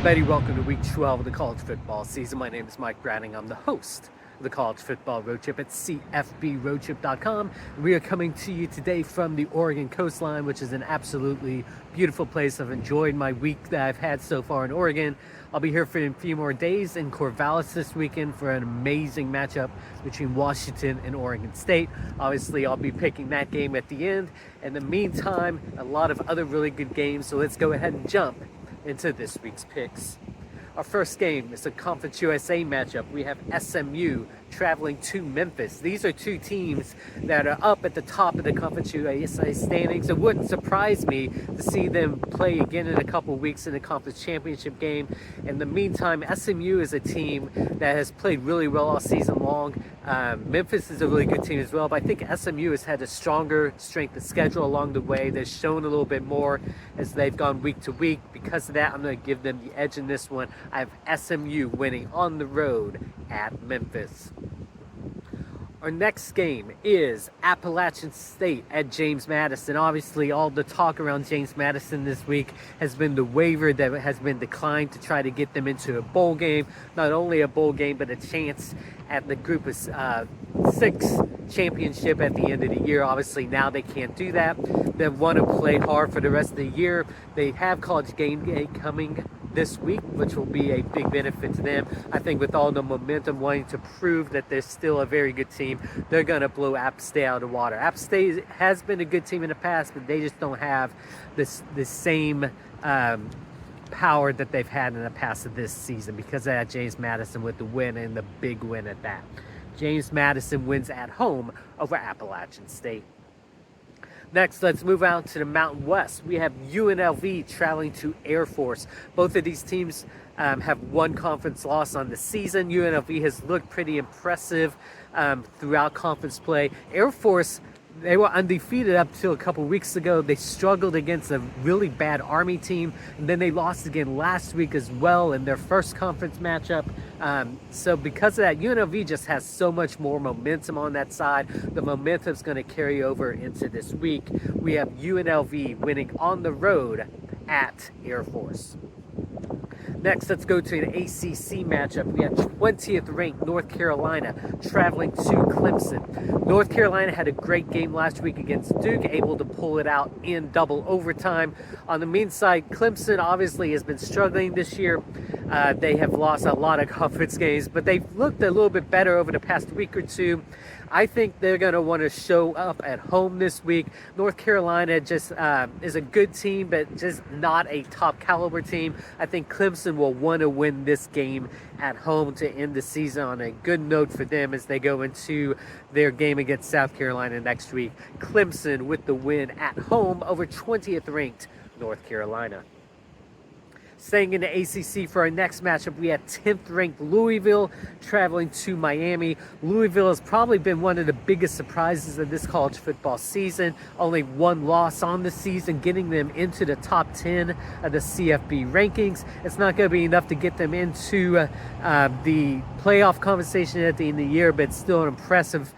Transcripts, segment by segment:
everybody. Welcome to week 12 of the college football season. My name is Mike Browning. I'm the host of the College Football Road Trip at CFBRoadTrip.com. We are coming to you today from the Oregon coastline, which is an absolutely beautiful place. I've enjoyed my week that I've had so far in Oregon. I'll be here for a few more days in Corvallis this weekend for an amazing matchup between Washington and Oregon State. Obviously, I'll be picking that game at the end. In the meantime, a lot of other really good games, so let's go ahead and jump into this week's picks. Our first game is a Conference USA matchup. We have SMU traveling to Memphis. These are two teams that are up at the top of the Conference USA standings. It wouldn't surprise me to see them play again in a couple weeks in the conference championship game. In the meantime, SMU is a team that has played really well all season long. Memphis is a really good team as well, but I think SMU has had a stronger strength of schedule along the way. They've shown a little bit more as they've gone week to week. Because of that, I'm going to give them the edge in this one. I have SMU winning on the road at Memphis. Our next game is Appalachian State at James Madison. Obviously, all the talk around James Madison this week has been the waiver that has been declined to try to get them into a bowl game. Not only a bowl game, but a chance at the Group of Six championship at the end of the year. Obviously, now they can't do that. They want to play hard for the rest of the year. They have College Game Day coming this week, which will be a big benefit to them. I think with all the momentum wanting to prove that they're still a very good team, they're going to blow App State out of the water. App State has been a good team in the past, but they just don't have the same power that they've had in the past of this season because of that James Madison with the win and the big win at that. James Madison wins at home over Appalachian State. Next, let's move out to the Mountain West. We have UNLV traveling to Air Force. Both of these teams have one conference loss on the season. UNLV has looked pretty impressive throughout conference play. Air Force, they were undefeated up till a couple weeks ago. They struggled against a really bad Army team, and then they lost again last week as well in their first conference matchup. So because of that, UNLV just has so much more momentum on that side. The momentum is going to carry over into this week. We have UNLV winning on the road at Air Force. Next, let's go to an ACC matchup. We have 20th ranked North Carolina traveling to Clemson. North Carolina had a great game last week against Duke, able to pull it out in double overtime. On the mean side, Clemson obviously has been struggling this year. They have lost a lot of conference games, but they've looked a little bit better over the past week or two. I think they're going to want to show up at home this week. North Carolina just is a good team, but just not a top caliber team. I think Clemson will want to win this game at home to end the season on a good note for them as they go into their game against South Carolina next week. Clemson with the win at home over 20th ranked North Carolina. Staying in the ACC for our next matchup, we have 10th ranked Louisville traveling to Miami. Louisville has probably been one of the biggest surprises of this college football season. Only one loss on the season, getting them into the top 10 of the CFB rankings. It's not going to be enough to get them into the playoff conversation at the end of the year, but it's still an impressive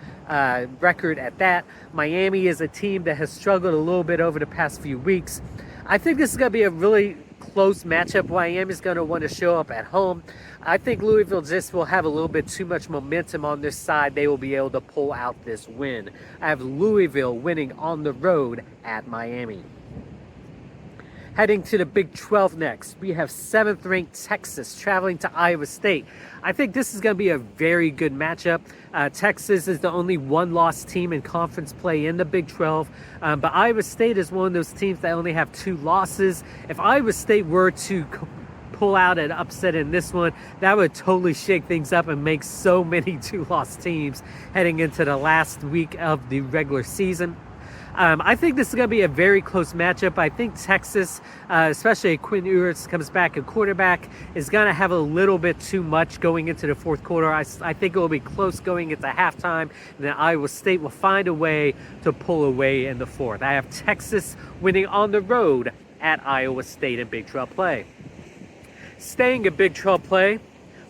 record at that. Miami is a team that has struggled a little bit over the past few weeks. I think this is going to be a really close matchup. Miami is going to want to show up at home. I think Louisville just will have a little bit too much momentum on their side. They will be able to pull out this win. I have Louisville winning on the road at Miami. Heading to the Big 12 next, we have 7th ranked Texas traveling to Iowa State. I think this is going to be a very good matchup. Texas is the only one-loss team in conference play in the Big 12, but Iowa State is one of those teams that only have 2 losses. If Iowa State were to pull out an upset in this one, that would totally shake things up and make so many 2-loss teams heading into the last week of the regular season. I think this is going to be a very close matchup. I think Texas, especially Quinn Ewers comes back at quarterback, is going to have a little bit too much going into the fourth quarter. I think it will be close going into halftime, and then Iowa State will find a way to pull away in the fourth. I have Texas winning on the road at Iowa State in Big 12 play. Staying in Big 12 play,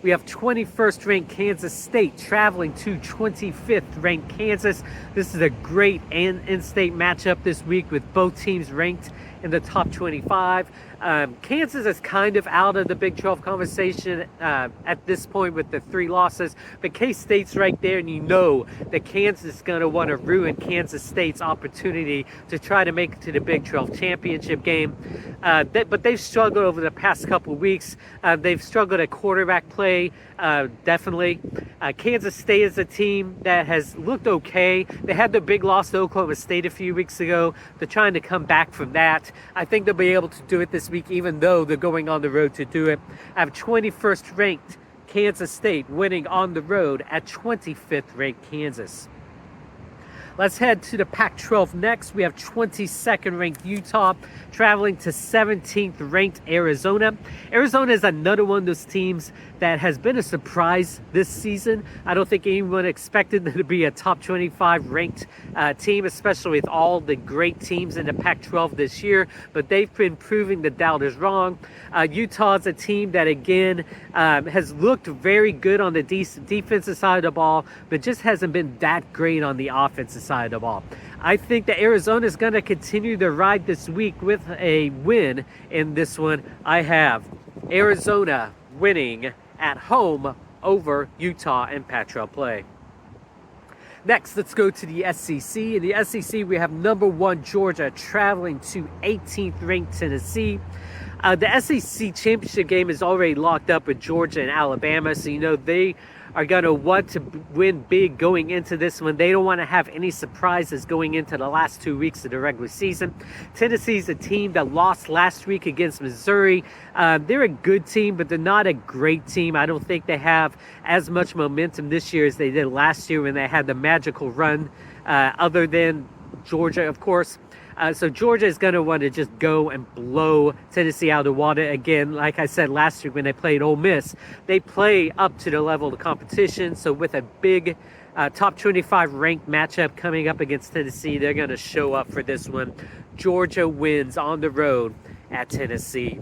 we have 21st ranked Kansas State traveling to 25th ranked Kansas. This is a great in-state matchup this week with both teams ranked in the top 25. Kansas is kind of out of the Big 12 conversation at this point with the 3 losses, but K-State's right there, and you know that Kansas is going to want to ruin Kansas State's opportunity to try to make it to the Big 12 championship game. But they've struggled over the past couple of weeks. They've struggled at quarterback play, definitely. Kansas State is a team that has looked okay. They had the big loss to Oklahoma State a few weeks ago. They're trying to come back from that. I think they'll be able to do it this week, even though they're going on the road to do it. I have 21st ranked Kansas State winning on the road at 25th ranked Kansas. Let's head to the Pac-12 next. We have 22nd ranked Utah traveling to 17th ranked Arizona. Arizona is another one of those teams that has been a surprise this season. I don't think anyone expected them to be a top 25 ranked team, especially with all the great teams in the Pac-12 this year, but they've been proving the doubters wrong. Utah is a team that, again, has looked very good on the defensive side of the ball, but just hasn't been that great on the offensive side of the ball. I think that Arizona is going to continue their ride this week with a win in this one. I have Arizona winning at home over Utah in Pac-12 play. Next, let's go to the SEC. In the SEC, we have number 1 Georgia traveling to 18th ranked Tennessee. The SEC championship game is already locked up with Georgia and Alabama, so you know they are going to want to win big going into this one. They don't want to have any surprises going into the last 2 weeks of the regular season. Tennessee's a team that lost last week against Missouri. They're a good team, but they're not a great team. I don't think they have as much momentum this year as they did last year when they had the magical run, other than Georgia, of course. So Georgia is going to want to just go and blow Tennessee out of the water. Again, like I said last week when they played Ole Miss, they play up to the level of the competition. So with a big top 25 ranked matchup coming up against Tennessee, they're going to show up for this one. Georgia wins on the road at Tennessee.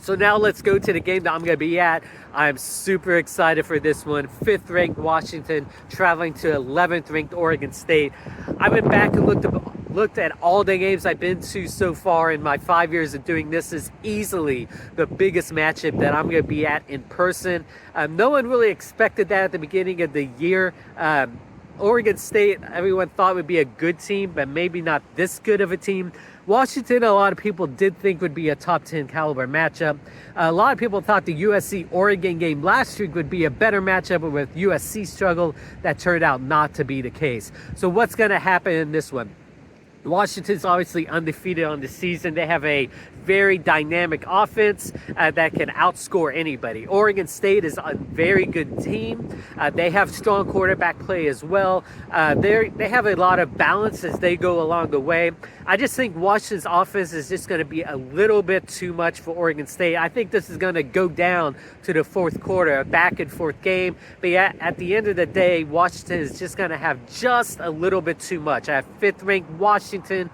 So now let's go to the game that I'm going to be at. I'm super excited for this one. 5th ranked Washington traveling to 11th ranked Oregon State. I went back and looked at all the games I've been to so far in my 5 years of doing this. Is easily the biggest matchup that I'm going to be at in person. No one really expected that at the beginning of the year. Oregon State, everyone thought would be a good team, but maybe not this good of a team. Washington, a lot of people did think would be a top 10 caliber matchup. A lot of people thought the USC-Oregon game last week would be a better matchup, but with USC struggle, that turned out not to be the case. So what's going to happen in this one? Washington's obviously undefeated on the season. They have a very dynamic offense that can outscore anybody. Oregon State is a very good team. They have strong quarterback play as well. They have a lot of balance as they go along the way. I just think Washington's offense is just going to be a little bit too much for Oregon State. I think this is going to go down to the fourth quarter, a back and forth game. But at the end of the day, Washington is just going to have just a little bit too much. I have 5th ranked Washington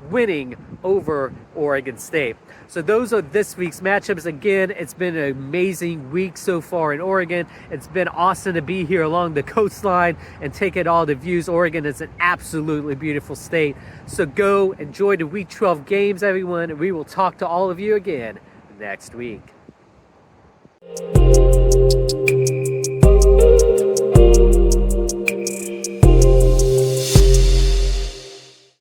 winning over Oregon State. So those are this week's matchups. Again, it's been an amazing week so far in Oregon. It's been awesome to be here along the coastline and take in all the views. Oregon is an absolutely beautiful state. So go enjoy the Week 12 games, everyone, and we will talk to all of you again next week.